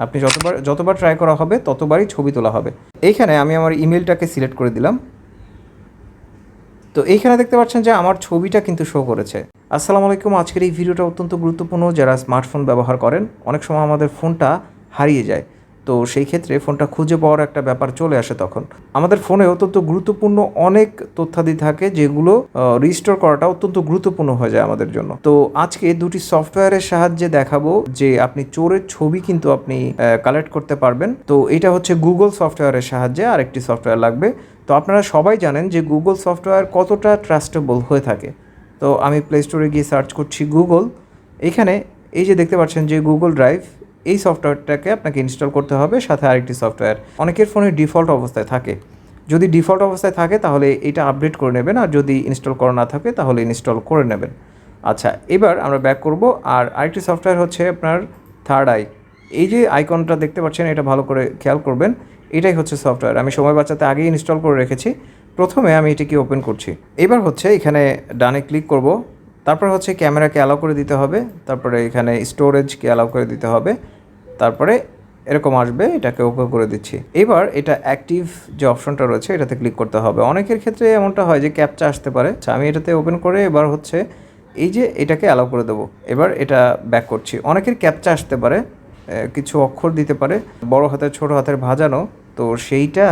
আপনি যতবার ট্রাই করা হবে ততবারই ছবি তোলা হবে। এইখানে আমি আমার ইমেলটাকে সিলেক্ট করে দিলাম। তো এইখানে দেখতে পাচ্ছেন যে আমার ছবিটা কিন্তু শো করেছে। আসসালামু আলাইকুম। আজকের এই ভিডিওটা অত্যন্ত গুরুত্বপূর্ণ। যারা স্মার্টফোন ব্যবহার করেন, অনেক সময় আমাদের ফোনটা হারিয়ে যায়। তো সেই ক্ষেত্রে ফোনটা খুঁজে পাওয়ার একটা ব্যাপার চলে আসে। তখন আমাদের ফোনে অত্যন্ত গুরুত্বপূর্ণ অনেক তথ্যাদি থাকে, যেগুলো রিস্টোর করাটা অত্যন্ত গুরুত্বপূর্ণ হয়ে যায় আমাদের জন্য। তো আজকে দুটি সফটওয়্যারের সাহায্যে দেখাবো যে আপনি চোরের ছবি কিন্তু আপনি কালেক্ট করতে পারবেন। তো এটা হচ্ছে গুগল সফটওয়্যারের সাহায্যে। আরেকটি সফটওয়্যার লাগবে। তো আপনারা সবাই জানেন যে গুগল সফটওয়্যার কতটা ট্রাস্টেবল হয়ে থাকে। তো আমি প্লে স্টোরে গিয়ে সার্চ করছি গুগল। এইখানে এই যে দেখতে পাচ্ছেন যে গুগল ড্রাইভ, এই সফটওয়্যারটাকে আপনাকে ইনস্টল করতে হবে। সাথে আরেকটি সফটওয়্যার অনেকের ফোনে ডিফল্ট অবস্থায় থাকে। যদি ডিফল্ট অবস্থায় থাকে তাহলে এটা আপডেট করে নেবেন, আর যদি ইনস্টল করা না থাকে তাহলে ইনস্টল করে নেবেন। আচ্ছা, এবার আমরা ব্যাক করব। আর আরেকটি সফটওয়্যার হচ্ছে আপনার থার্ড আই। এই যে আইকনটা দেখতে পাচ্ছেন, এটা ভালো করে খেয়াল করবেন। এটাই হচ্ছে সফটওয়্যার। আমি সময় বাঁচাতে আগেই ইনস্টল করে রেখেছি। প্রথমে আমি এটিকে ওপেন করছি। এবার হচ্ছে এখানে ডানে ক্লিক করব। তারপর হচ্ছে ক্যামেরাকে অ্যালাউ করে দিতে হবে। তারপরে এখানে স্টোরেজকে অ্যালাউ করে দিতে হবে। তারপরে এরকম আসবে, এটাকে ওকে করে দিচ্ছি। এবার এটা অ্যাক্টিভ যে অপশনটা রয়েছে এটাতে ক্লিক করতে হবে। অনেকের ক্ষেত্রে এমনটা হয় যে ক্যাপচা আসতে পারে। আচ্ছা, আমি এটাতে ওপেন করে এবার হচ্ছে এই যে এটাকে অ্যালাউ করে দেবো। এবার এটা ব্যাক করছি। অনেকের ক্যাপচা আসতে পারে, কিছু অক্ষর দিতে পারে বড় হাতের ছোট হাতের ভাঁজানো। তো সেইটা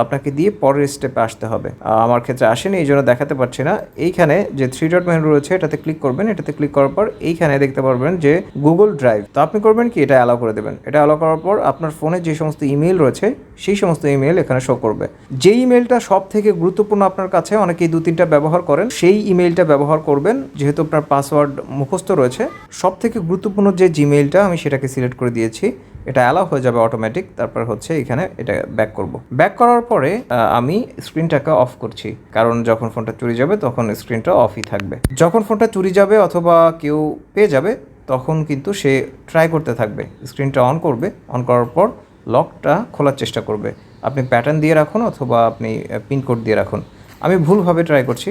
আপনাকে দিয়ে পরের স্টেপে আসতে হবে। আমার ক্ষেত্রে আসেনি, এই জন্য দেখাতে পারছি না। এইখানে যে থ্রি ডট মেনু রয়েছে এটাতে ক্লিক করবেন। এটাতে ক্লিক করার পর এইখানে দেখতে পারবেন যে গুগল ড্রাইভ। তো আপনি করবেন কি, এটা অ্যালাউ করে দেবেন। এটা অ্যালাউ করার পর আপনার ফোনে যে সমস্ত ইমেল রয়েছে সেই সমস্ত ইমেল এখানে শো করবে। যে ইমেলটা সব থেকে গুরুত্বপূর্ণ আপনার কাছে, অনেকেই 2-3টা ব্যবহার করেন, সেই ইমেলটা ব্যবহার করবেন। যেহেতু আপনার পাসওয়ার্ড মুখস্থ রয়েছে, সব থেকে গুরুত্বপূর্ণ যে জিমেইলটা আমি সেটাকে সিলেক্ট করে দিয়েছি। এটা অ্যালাউ হয়ে যাবে অটোমেটিক। তারপর হচ্ছে এখানে এটা ব্যাক করব। ব্যাক করার পরে আমি স্ক্রিনটাকে অফ করছি, কারণ যখন ফোনটা চুরি যাবে তখন স্ক্রিনটা অফই থাকবে। যখন ফোনটা চুরি যাবে অথবা কেউ পেয়ে যাবে তখন কিন্তু সে ট্রাই করতে থাকবে, স্ক্রিনটা অন করবে। অন করার পর লকটা খোলার চেষ্টা করবে। আপনি প্যাটার্ন দিয়ে রাখুন অথবা আপনি পিনকোড দিয়ে রাখুন। আমি ভুলভাবে ট্রাই করছি,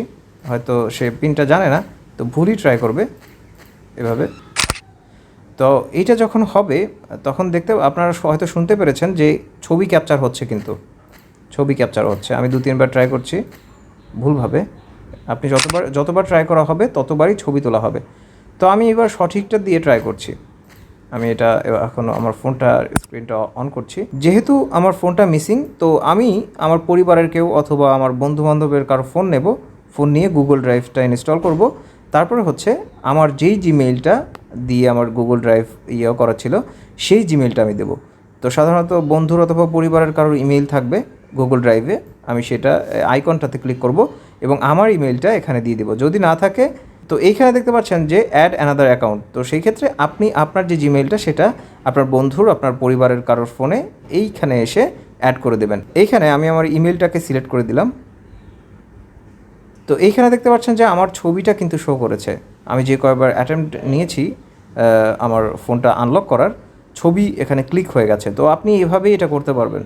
হয়তো সে পিনটা জানে না, তো ভুলই ট্রাই করবে এভাবে। তো এইটা যখন হবে তখন দেখতে আপনারা হয়তো শুনতে পেরেছেন যে ছবি ক্যাপচার হচ্ছে, কিন্তু ছবি ক্যাপচার হচ্ছে। আমি 2-3বার ট্রাই করছি ভুলভাবে। আপনি যতবার ট্রাই করা হবে ততবারই ছবি তোলা হবে। তো আমি এবার সঠিকটা দিয়ে ট্রাই করছি। আমি এটা এখন আমার ফোনটার স্ক্রিনটা অন করছি। যেহেতু আমার ফোনটা মিসিং, তো আমি আমার পরিবারের কেউ অথবা আমার বন্ধুবান্ধবের কারো ফোন নেব। ফোন নিয়ে গুগল ড্রাইভটা ইনস্টল করব। তারপরে হচ্ছে আমার যেই জিমেইলটা দিয়ে আমার গুগল ড্রাইভ করা ছিল সেই জিমেইলটা আমি দেবো। তো সাধারণত বন্ধুর অথবা পরিবারের কারোর ইমেইল থাকবে গুগল ড্রাইভে। আমি সেটা আইকনটাতে ক্লিক করব এবং আমার ইমেইলটা এখানে দিয়ে দেবো। যদি না থাকে তো এইখানে দেখতে পাচ্ছেন যে অ্যাড অ্যানাদার অ্যাকাউন্ট। তো সেই ক্ষেত্রে আপনি আপনার যে জিমেইলটা সেটা আপনার বন্ধুর, আপনার পরিবারের কারোর ফোনে এইখানে এসে অ্যাড করে দেবেন। এইখানে আমি আমার ইমেইলটাকে সিলেক্ট করে দিলাম। তো এইখানে দেখতে পাচ্ছেন যে আমার ছবিটা কিন্তু শো করেছে। আমি যে কয়েকবার অ্যাটেম্প্ট নিয়েছি আমার ফোনটা আনলক করার, ছবি এখানে ক্লিক হয়ে গেছে। তো আপনি এভাবেই এটা করতে পারবেন।